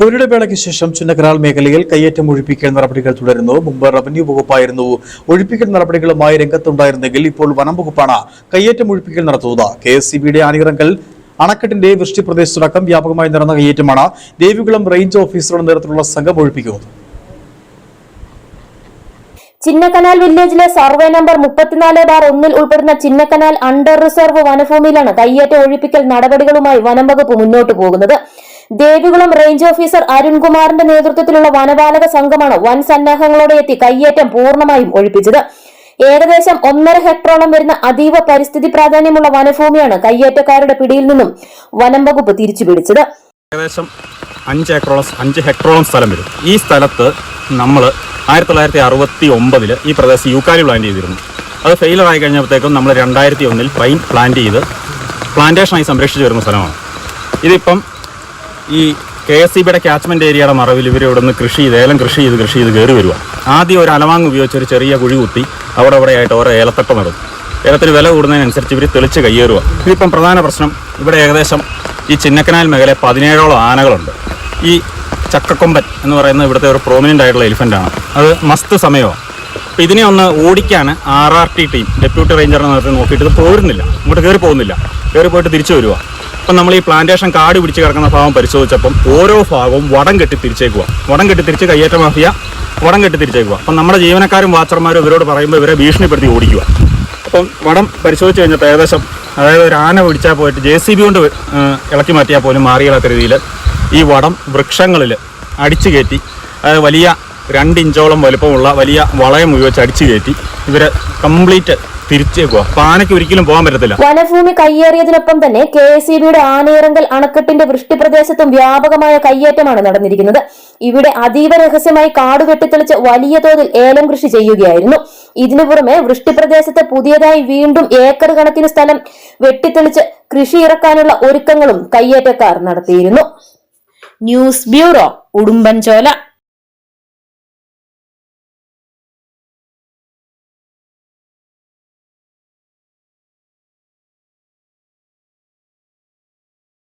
ഒരിടവേളയ്ക്ക് ശേഷം ചിന്നക്കനാൽ മേഖലയിൽ കയ്യേറ്റം ഒഴിപ്പിക്കൽ നടപടികൾ തുടരുന്നു. മുമ്പ് റവന്യൂ വകുപ്പായിരുന്നു ഒഴിപ്പിക്കൽ നടപടികളുമായി രംഗത്തുണ്ടായിരുന്നെങ്കിൽ ഇപ്പോൾ വനം വകുപ്പാണ് കയ്യേറ്റം ഒഴിപ്പിക്കൽ നടത്തുന്നത്. KSCBയുടെ ആനിറങ്കൽ അണക്കെട്ടിന്റെ വൃഷ്ടി പ്രദേശത്തടക്കം വ്യാപകമായി നടന്ന കയ്യേറ്റമാണ് ദേവികുളം റേഞ്ച് ഓഫീസറുടെ നേതൃത്വത്തിലുള്ള സംഘം ഒഴിപ്പിക്കുന്നത്. ചിന്നക്കനാൽ വില്ലേജിലെ സർവേ നമ്പർ 34/1 ഉൾപ്പെടുന്ന ചിന്നക്കനാൽ അണ്ടർ റിസർവ് വനഭൂമിയിലാണ് കയ്യേറ്റ ഒഴിപ്പിക്കൽ നടപടികളുമായി വനം വകുപ്പ് മുന്നോട്ടു പോകുന്നത്. ദേവികുളം റേഞ്ച് ഓഫീസർ അരുൺകുമാറിന്റെ നേതൃത്വത്തിലുള്ള വനപാലക സംഘമാണ് വൻ സന്നാഹങ്ങളോടെ എത്തി കയ്യേറ്റം പൂർണ്ണമായും ഒഴിപ്പിച്ചത്. ഏകദേശം 1.5 ഹെക്ടറോളം വരുന്ന അതീവ പരിസ്ഥിതി പ്രാധാന്യമുള്ള വനഭൂമിയാണ് കയ്യേറ്റക്കാരുടെ പിടിയിൽ നിന്നും വനം വകുപ്പ് തിരിച്ചുപിടിച്ചത്. ഏകദേശം 5 ഹെക്ടറോളം സ്ഥലം വരും. ഈ സ്ഥലത്ത് നമ്മൾ 1969 ഈ പ്രദേശത്ത് യൂക്കാലി പ്ലാന്റ് ചെയ്തിരുന്നു. അത് ഫെയിലർ ആയി കഴിഞ്ഞപ്പോഴത്തേക്കും നമ്മൾ 2001 പൈൻ പ്ലാന്റ് ചെയ്ത് പ്ലാന്റേഷനായി സംരക്ഷിച്ചു വരുന്ന സ്ഥലമാണ്. ഇതിപ്പം ഈ KSCBയുടെ ക്യാച്ച്മെൻറ്റ് ഏരിയയുടെ മറവിൽ ഇവർ ഇവിടെ നിന്ന് ഏലം കൃഷി ചെയ്ത് കയറി വരിക. ആദ്യം ഒരു അലവാങ് ഉപയോഗിച്ച് ഒരു ചെറിയ കുഴി കുത്തി അവിടെയായിട്ട് ഓരോ ഏലത്തട്ട നടും. ഏലത്തിന് വില കൂടുന്നതിനനുസരിച്ച് ഇവർ തെളിച്ച് കയ്യേറുക. ഇതിപ്പം പ്രധാന പ്രശ്നം, ഇവിടെ ഏകദേശം ഈ ചിന്നക്കനാൽ മേഖല 17ഓളം ആനകളുണ്ട്. ഈ ചക്കക്കൊമ്പൻ എന്ന് പറയുന്ന ഇവിടുത്തെ ഒരു പ്രോമിനൻ്റ് ആയിട്ടുള്ള എലിഫൻ്റാണ്. അത് മസ്ത് സമയമാണ്. അപ്പോൾ ഇതിനെ ഒന്ന് ഓടിക്കാൻ RRT ടീം ഡെപ്യൂട്ടി റേഞ്ചറിനെ നേതൃത്വം നോക്കിയിട്ട് ഇത് പോരുന്നില്ല, ഇങ്ങോട്ട് കയറി പോകുന്നില്ല. കയറി പോയിട്ട് തിരിച്ചു വരിക. അപ്പം നമ്മൾ ഈ പ്ലാന്റേഷൻ കാട് പിടിച്ച് കിടക്കുന്ന ഭാഗം പരിശോധിച്ചപ്പം ഓരോ ഭാഗവും വടം കെട്ടി തിരിച്ചേക്കുക. വടം കെട്ടി തിരിച്ച് കയ്യേറ്റ മാഫിയ വടം കെട്ടി തിരിച്ചേക്കുക. അപ്പം നമ്മുടെ ജീവനക്കാരും വാച്ചർമാരും ഇവരോട് പറയുമ്പോൾ ഇവരെ ഭീഷണിപ്പെടുത്തി ഓടിക്കുക. അപ്പം വടം പരിശോധിച്ച് കഴിഞ്ഞപ്പോൾ ഏകദേശം ഒരു ആന പിടിച്ചാൽ പോയിട്ട് JCB കൊണ്ട് ഇളക്കി മാറ്റിയാൽ പോലും മാറിയില്ലാത്ത രീതിയിൽ ഈ വടം വൃക്ഷങ്ങളിൽ അടിച്ചു കയറ്റി, അതായത് വലിയ 2 ഇഞ്ചോളം വലുപ്പമുള്ള വലിയ വളയം ഉപയോഗിച്ച് അടിച്ചു കയറ്റി ഇവരെ കംപ്ലീറ്റ് തിരിച്ചേക്കുക. അപ്പൊ ആനയ്ക്ക് ഒരിക്കലും പോകാൻ പറ്റത്തില്ല. വനഭൂമി കയ്യേറിയതിനൊപ്പം തന്നെ KSCBയുടെ ആനയിറങ്കൽ അണക്കെട്ടിന്റെ വൃഷ്ടി പ്രദേശത്തും വ്യാപകമായ കയ്യേറ്റമാണ് നടന്നിരിക്കുന്നത്. ഇവിടെ അതീവ രഹസ്യമായി കാട് വെട്ടിത്തെളിച്ച് വലിയ തോതിൽ ഏലം കൃഷി ചെയ്യുകയായിരുന്നു. ഇതിനു പുറമെ വൃഷ്ടി പ്രദേശത്ത് പുതിയതായി വീണ്ടും ഏക്കർ കണക്കിന് സ്ഥലം വെട്ടിത്തെളിച്ച് കൃഷി ഇറക്കാനുള്ള ഒരുക്കങ്ങളും കയ്യേറ്റക്കാർ നടത്തിയിരുന്നു. News bureau, Udumbanchola.